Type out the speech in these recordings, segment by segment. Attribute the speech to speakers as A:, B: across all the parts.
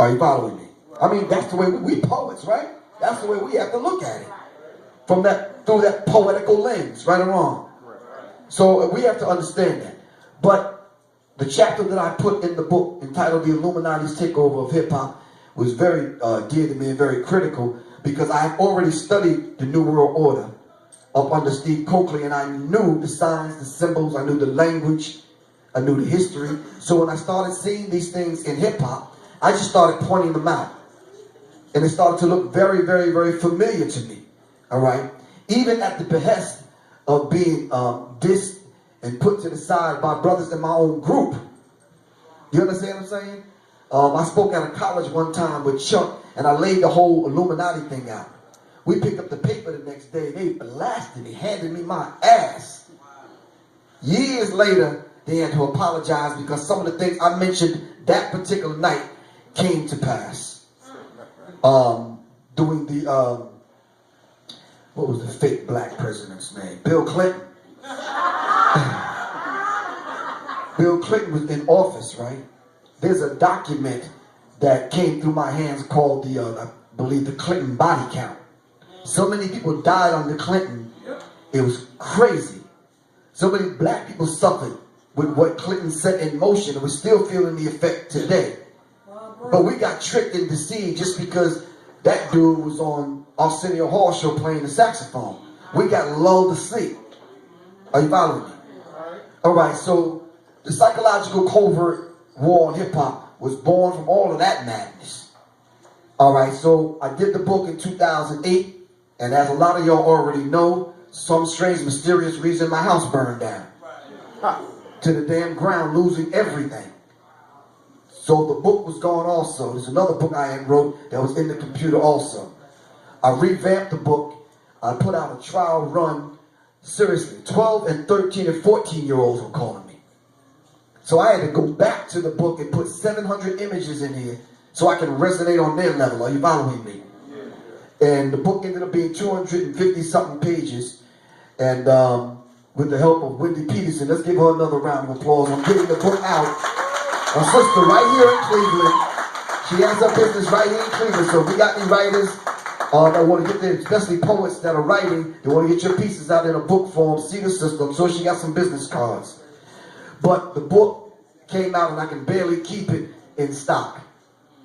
A: Are you following me? I mean, that's the way we poets, right? That's the way we have to look at it. From that, through that poetical lens, right or wrong. So we have to understand that. But the chapter that I put in the book entitled The Illuminati's Takeover of Hip Hop was very dear to me and very critical, because I had already studied the New World Order up under Steve Coakley, and I knew the signs, the symbols, I knew the language, I knew the history. So when I started seeing these things in hip hop, I just started pointing them out. And it started to look very, very, very familiar to me. All right? Even at the behest of being dissed and put to the side by brothers in my own group. You understand what I'm saying? I spoke at a college one time with Chuck, and I laid the whole Illuminati thing out. We picked up the paper the next day. They blasted me, handed me my ass. Years later, they had to apologize because some of the things I mentioned that particular night came to pass. Doing the, what was the fake black president's name? Bill Clinton. Bill Clinton was in office, right? There's a document that came through my hands called the, I believe, the Clinton body count. So many people died under Clinton, it was crazy. So many black people suffered with what Clinton set in motion, and we're still feeling the effect today. But we got tricked and deceived just because that dude was on Arsenio Hall show playing the saxophone. We got lulled to sleep. Are you following me? All right, so the psychological covert war on hip-hop was born from all of that madness. All right, so I did the book in 2008, and as a lot of y'all already know, some strange, mysterious reason my house burned down. To the damn ground, losing everything. So the book was gone also. There's another book I had wrote that was in the computer also. I revamped the book. I put out a trial run. Seriously, 12 and 13 and 14-year-olds were calling me. So I had to go back to the book and put 700 images in here so I can resonate on their level. Are you following me? And the book ended up being 250-something pages. And with the help of Wendy Peterson, let's give her another round of applause. I'm getting the book out. My sister right here in Cleveland. She has her business right here in Cleveland. So if we got any writers that want to get there, especially poets that are writing, they want to get your pieces out in a book form, see the system. So she got some business cards. But the book came out and I can barely keep it in stock.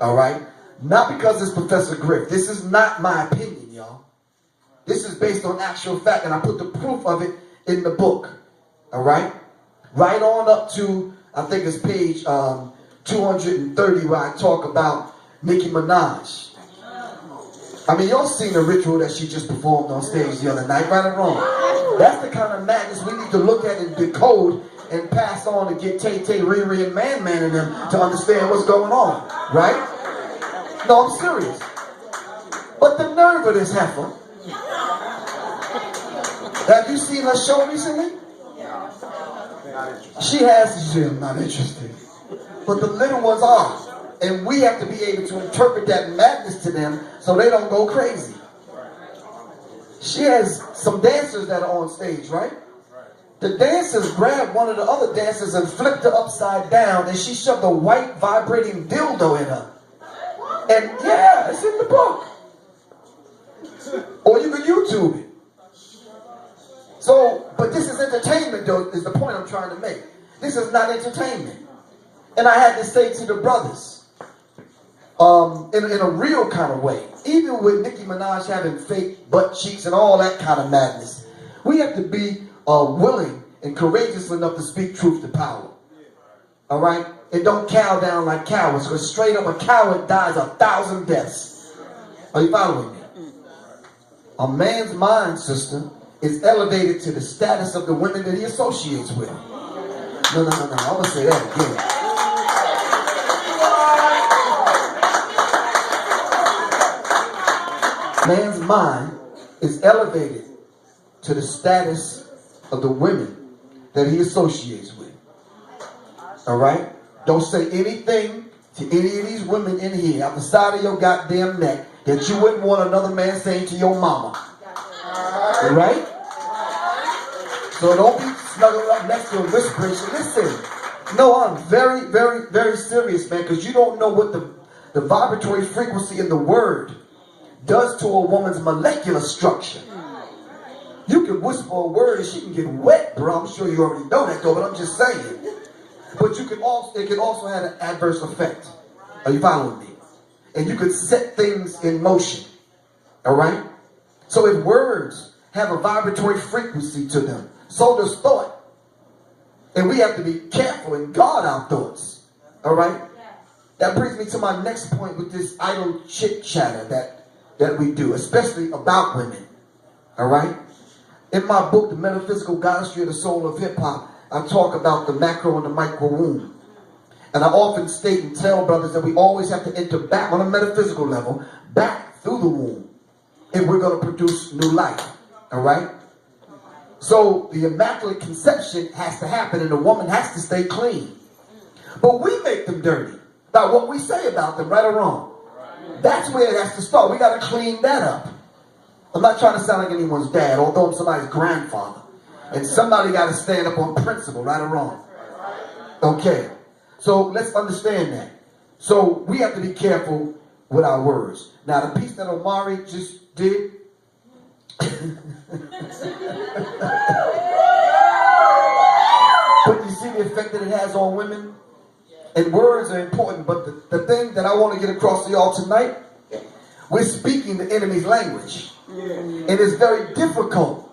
A: All right? Not because it's Professor Griff. This is not my opinion, y'all. This is based on actual fact, and I put the proof of it in the book. All right? Right on up to, I think it's page 230, where I talk about Nicki Minaj. I mean, y'all seen the ritual that she just performed on stage the other night, right or wrong? That's the kind of madness we need to look at and decode and pass on to get Tay Tay, Riri, and Man Man in them to understand what's going on, right? No, I'm serious. But the nerve of this heifer. Have you seen her show recently? She's not interested. But the little ones are. And we have to be able to interpret that madness to them so they don't go crazy. She has some dancers that are on stage, right? The dancers grabbed one of the other dancers and flipped her upside down, and she shoved a white vibrating dildo in her. And yeah, it's in the book. Or you can YouTube it. So, but this is entertainment, though, is the point I'm trying to make. This is not entertainment. And I had to say to the brothers, in a real kind of way, even with Nicki Minaj having fake butt cheeks and all that kind of madness, we have to be willing and courageous enough to speak truth to power. All right? And don't cow down like cowards, because straight up a coward dies 1,000 deaths. Are you following me? A man's mind, sister, is elevated to the status of the women that he associates with. No. I'm going to say that again. Man's mind is elevated to the status of the women that he associates with. All right? Don't say anything to any of these women in here out the side of your goddamn neck that you wouldn't want another man saying to your mama. All right? So don't be snuggled up next to a whispering. Listen. No, I'm very, very, very serious, man, because you don't know what the vibratory frequency in the word does to a woman's molecular structure. You can whisper a word and she can get wet, bro. I'm sure you already know that, though, but I'm just saying. But it can also have an adverse effect. Are you following me? And you could set things in motion. All right? So if words have a vibratory frequency to them, so does thought. And we have to be careful and guard our thoughts. All right? That brings me to my next point with this idle chit-chatter that we do, especially about women. All right? In my book, The Metaphysical Goddessry of the Soul of Hip-Hop, I talk about the macro and the micro womb. And I often state and tell brothers that we always have to enter back on a metaphysical level, back through the womb, if we're going to produce new life. All right? So the immaculate conception has to happen and the woman has to stay clean. But we make them dirty by what we say about them, right or wrong. That's where it has to start. We got to clean that up. I'm not trying to sound like anyone's dad, although I'm somebody's grandfather. And somebody got to stand up on principle, right or wrong. Okay. So let's understand that. So we have to be careful with our words. Now, the piece that Omari just did. But you see the effect that it has on women? And words are important, but the thing that I want to get across to y'all tonight, we're speaking the enemy's language. And it's very difficult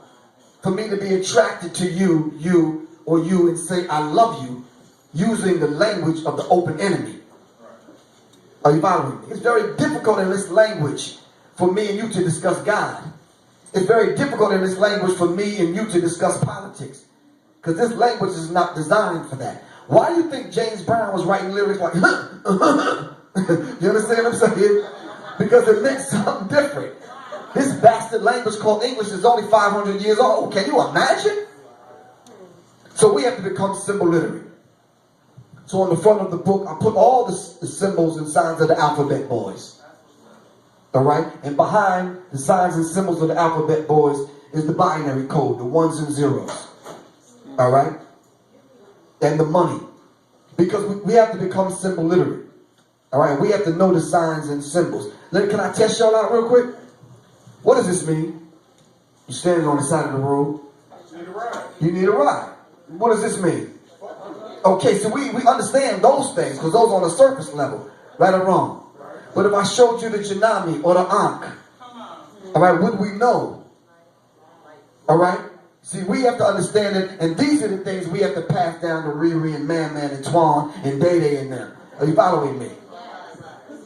A: for me to be attracted to you, and say I love you using the language of the open enemy. Are you following me? It's very difficult in this language for me and you to discuss God. It's very difficult in this language for me and you to discuss politics. Because this language is not designed for that. Why do you think James Brown was writing lyrics like, you understand what I'm saying? Because it meant something different. This bastard language called English is only 500 years old. Can you imagine? So we have to become symbol literate. So on the front of the book, I put all the symbols and signs of the alphabet boys. All right? And behind the signs and symbols of the alphabet boys is the binary code, the ones and zeros. All right? And the money. Because we have to become symbol literate. All right? We have to know the signs and symbols. Can I test y'all out real quick? What does this mean? You're standing on the side of the road. You need a ride. What does this mean? Okay, so we understand those things because those are on the surface level, right or wrong. But if I showed you the Janami or the Ankh, all right, would we know? All right? See, we have to understand it, and these are the things we have to pass down to Riri and Man and Twan and Day Day and them. Are you following me?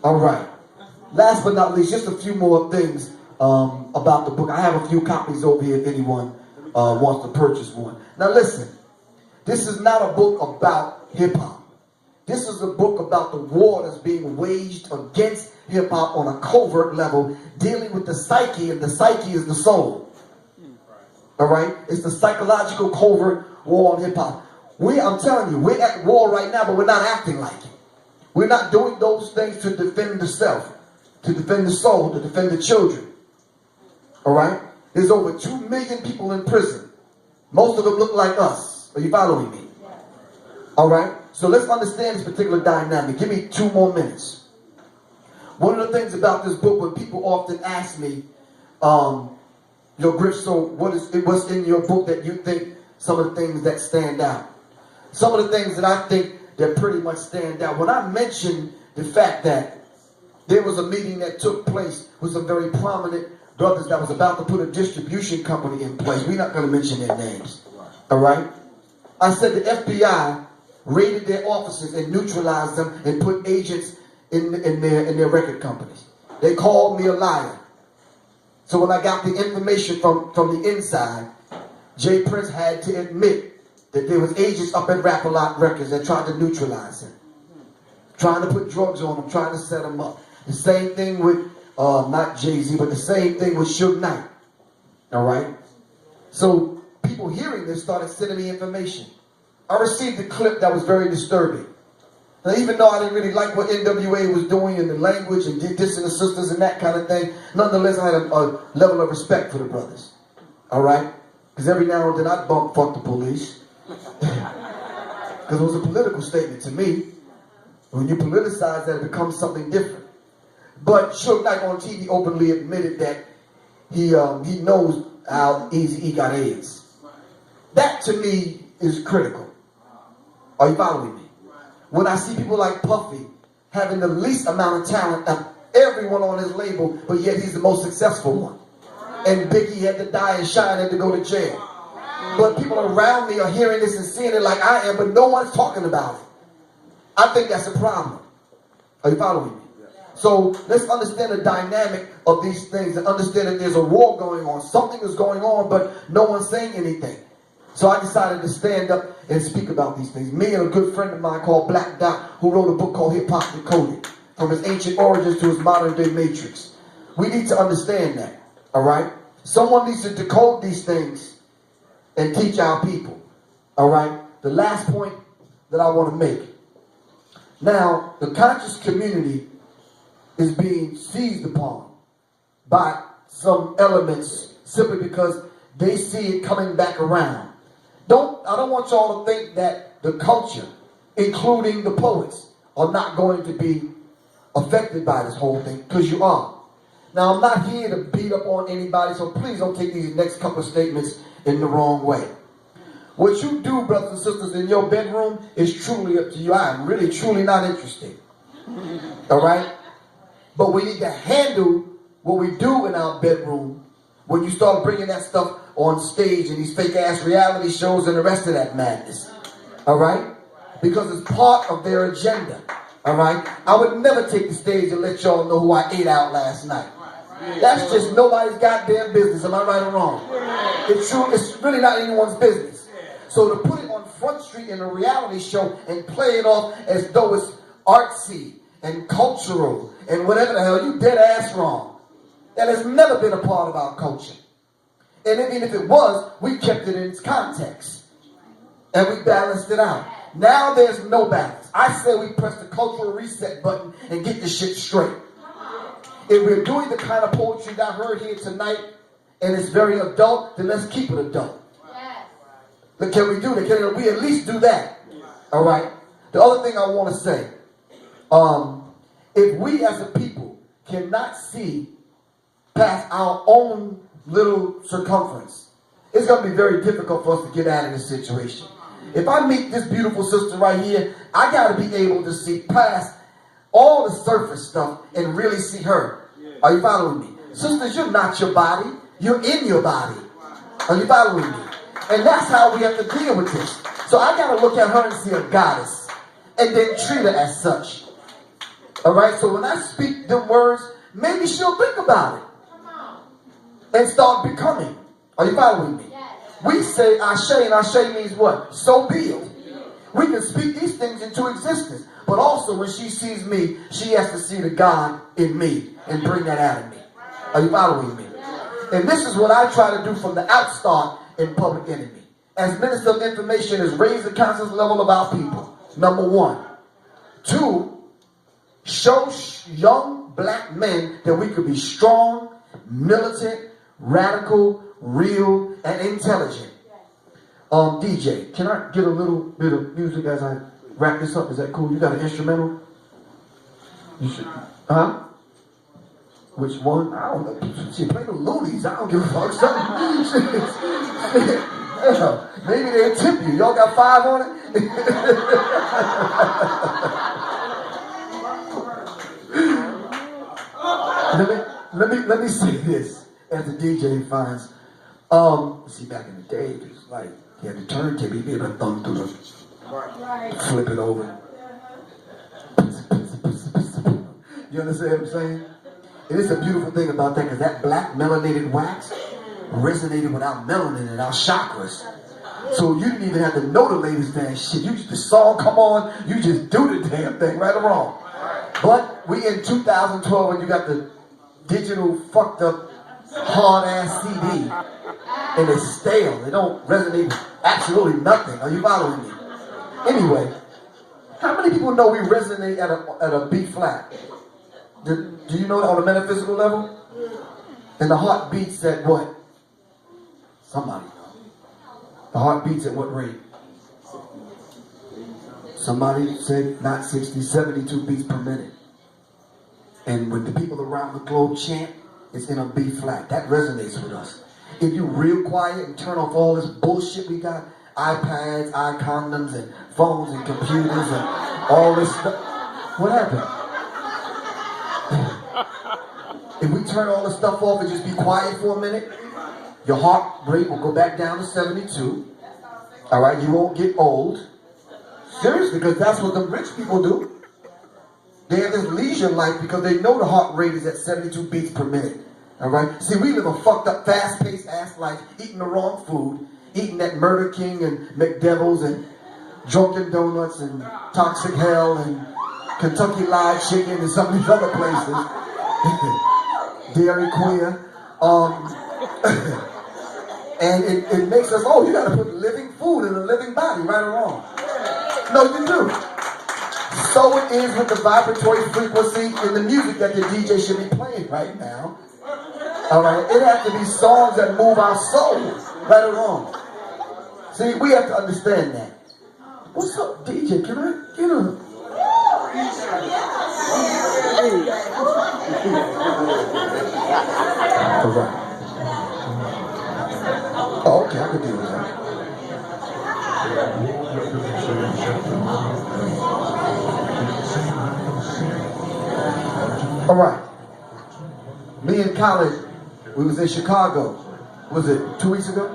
A: All right. Last but not least, just a few more things about the book. I have a few copies over here if anyone wants to purchase one. Now listen. This is not a book about hip-hop. This is a book about the war that's being waged against hip-hop on a covert level, dealing with the psyche, and the psyche is the soul. All right? It's the psychological covert war on hip-hop. I'm telling you, we're at war right now, but we're not acting like it. We're not doing those things to defend the self, to defend the soul, to defend the children. All right? There's over 2 million people in prison. Most of them look like us. Are you following me? All right. So let's understand this particular dynamic. Give me 2 more minutes. One of the things about this book, when people often ask me, Griff, so what's in your book that you think some of the things that stand out? Some of the things that I think that pretty much stand out. When I mentioned the fact that there was a meeting that took place with some very prominent brothers that was about to put a distribution company in place. We're not going to mention their names. All right? I said the FBI raided their offices and neutralized them and put agents in their record companies. They called me a liar. So when I got the information from the inside, Jay Prince had to admit that there was agents up at Rap-A-Lot Records that tried to neutralize him. Trying to put drugs on him, trying to set him up. The same thing with, not Jay-Z, but the same thing with Suge Knight. All right? So people hearing this started sending me information. I received a clip that was very disturbing. Now, even though I didn't really like what NWA was doing in the language and dissing the sisters and that kind of thing, nonetheless, I had a level of respect for the brothers. All right? Because every now and then I'd bump fuck the police. Because it was a political statement to me. When you politicize that, it becomes something different. But Suge Knight on TV openly admitted that he knows how Eazy-E got AIDS. That to me is critical. Are you following me? When I see people like Puffy having the least amount of talent of everyone on his label, but yet he's the most successful one. And Biggie had to die and Shine had to go to jail. But people around me are hearing this and seeing it like I am, but no one's talking about it. I think that's a problem. Are you following me? So let's understand the dynamic of these things and understand that there's a war going on. Something is going on, but no one's saying anything. So I decided to stand up and speak about these things. Me and a good friend of mine called Black Dot, who wrote a book called Hip Hop Decoded, from his ancient origins to his modern day matrix. We need to understand that, all right? Someone needs to decode these things and teach our people, all right? The last point that I want to make. Now, the conscious community is being seized upon by some elements simply because they see it coming back around. I don't want y'all to think that the culture, including the poets, are not going to be affected by this whole thing, because you are. Now, I'm not here to beat up on anybody, so please don't take these next couple of statements in the wrong way. What you do, brothers and sisters, in your bedroom is truly up to you. I am really, truly not interested. All right? But we need to handle what we do in our bedroom when you start bringing that stuff on stage and these fake-ass reality shows and the rest of that madness. All right? Because it's part of their agenda. All right? I would never take the stage and let y'all know who I ate out last night. That's just nobody's goddamn business. Am I right or wrong? It's true. It's really not anyone's business. So to put it on Front Street in a reality show and play it off as though it's artsy and cultural and whatever the hell, you dead ass wrong. That has never been a part of our culture. And even if it was, we kept it in its context. And we balanced it out. Now there's no balance. I say we press the cultural reset button and get this shit straight. If we're doing the kind of poetry that I heard here tonight and it's very adult, then let's keep it adult. But can we do that? Can we at least do that? All right. The other thing I want to say, if we as a people cannot see past our own little circumference, it's going to be very difficult for us to get out of this situation. If I meet this beautiful sister right here, I got to be able to see past all the surface stuff and really see her. Are you following me? Sisters, you're not your body. You're in your body. Are you following me? And that's how we have to deal with this. So I got to look at her and see a goddess and then treat her as such. All right? So when I speak them words, maybe she'll think about it and start becoming. Are you following me? We say Ashe, and Ashe means what? So be it. We can speak these things into existence. But also when she sees me, she has to see the God in me and bring that out of me. Are you following me? And this is what I try to do from the outstart in Public Enemy. As Minister of Information is raise the conscious level of our people. Number one. Two, show young black men that we could be strong, militant, radical, real, and intelligent. DJ, can I get a little bit of music as I wrap this up? Is that cool? You got an instrumental? You should. Huh? Which one? I don't know. She play the loonies. I don't give a fuck. Maybe they'll tip you. Y'all got 5 on it? let me say this as the DJ finds. See, back in the day, it was like you had the turntable, you'd be able to thumb through the flip it over. You understand what I'm saying? It is a beautiful thing about that, because that black melanated wax resonated with our melanin and our chakras. So you didn't even have to know the latest damn shit. You just, the song come on, you just do the damn thing, right or wrong. But we in 2012 when you got the digital fucked up hard ass CD and it's stale. They don't resonate with absolutely nothing. Are you following me? Anyway, how many people know we resonate at a B flat? Do you know that on a metaphysical level? And the heart beats at what? Somebody know. The heart beats at what rate? Somebody said not 60, 72 beats per minute. And when the people around the globe chant, it's in a B flat. That resonates with us. If you're real quiet and turn off all this bullshit we got, iPads, iCondoms, and phones and computers and all this stuff, what happened? If we turn all this stuff off and just be quiet for a minute, your heart rate will go back down to 72. All right, you won't get old. Seriously, because that's what the rich people do. They have this leisure life because they know the heart rate is at 72 beats per minute. All right? See, we live a fucked up, fast-paced ass life, eating the wrong food, eating that Murder King and McDevils and Drunken Donuts and Toxic Hell and Kentucky Live Chicken and some of these other places. Dairy Queen. And it makes us, oh, you got to put living food in a living body, right or wrong? No, you do. So it is with the vibratory frequency in the music that the DJ should be playing right now. All right, it has to be songs that move our soul, right or wrong. See, we have to understand that. What's up, DJ? Can I get a... All right. Oh, okay, I can do that. All right. Me and Colin, we was in Chicago. Was it 2 weeks ago?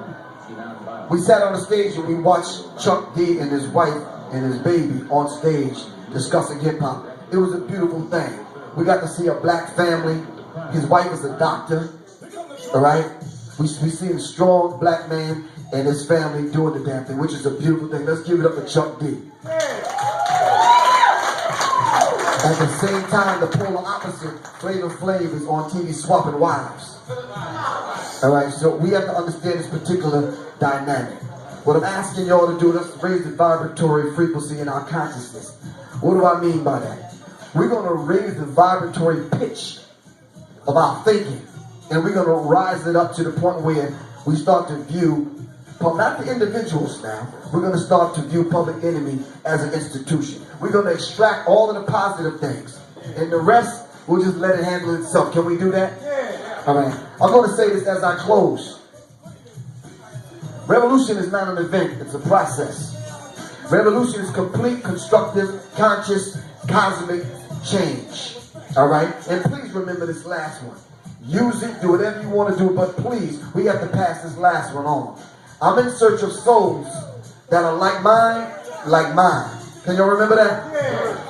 A: We sat on the stage and we watched Chuck D and his wife and his baby on stage discussing hip hop. It was a beautiful thing. We got to see a black family. His wife is a doctor. All right. We see a strong black man and his family doing the damn thing, which is a beautiful thing. Let's give it up for Chuck D. At the same time, the polar opposite, Flavor Flav, is on TV swapping wives. All right, so we have to understand this particular dynamic. What I'm asking y'all to do, let's raise the vibratory frequency in our consciousness. What do I mean by that? We're going to raise the vibratory pitch of our thinking. And we're going to rise it up to the point where we start to view, not the individuals now, we're going to start to view Public Enemy as an institution. We're going to extract all of the positive things. And the rest, we'll just let it handle itself. Can we do that? Yeah. All right. I'm going to say this as I close. Revolution is not an event, it's a process. Revolution is complete, constructive, conscious, cosmic change. All right? And please remember this last one. Use it, do whatever you want to do, but please, we have to pass this last one on. I'm in search of souls that are like mine. Can you remember that?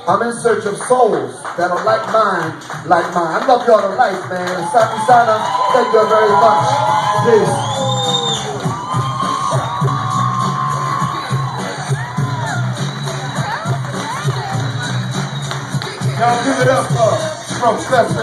A: I'm in search of souls that are like mine. I love y'all to life, man. Saki Sana, thank you very much. Peace. Y'all give it up from Steph.